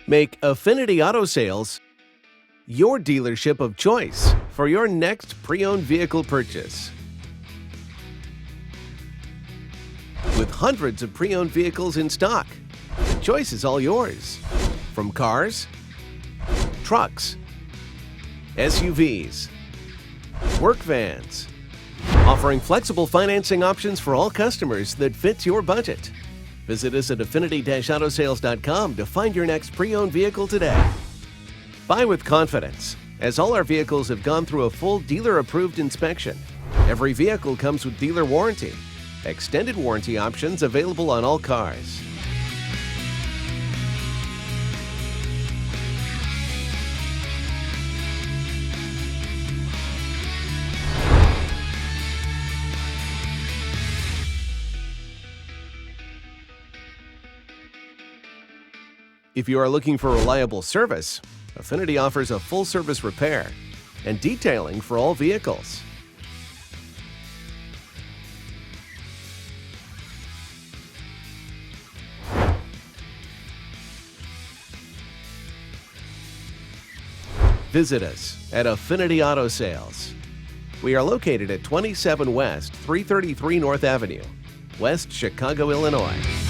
Make Affinity Auto Sales your dealership of choice for your next pre-owned vehicle purchase. With hundreds of pre-owned vehicles in stock, the choice is all yours. From cars, trucks, SUVs, work vans, offering flexible financing options for all customers that fits your budget. Visit us at affinity-autosales.com to find your next pre-owned vehicle today. Buy with confidence, as all our vehicles have gone through a full dealer-approved inspection. Every vehicle comes with dealer warranty. Extended warranty options available on all cars. If you are looking for reliable service, Affinity offers a full-service repair and detailing for all vehicles. Visit us at Affinity Auto Sales. We are located at 27 West 333 North Avenue, West Chicago, Illinois.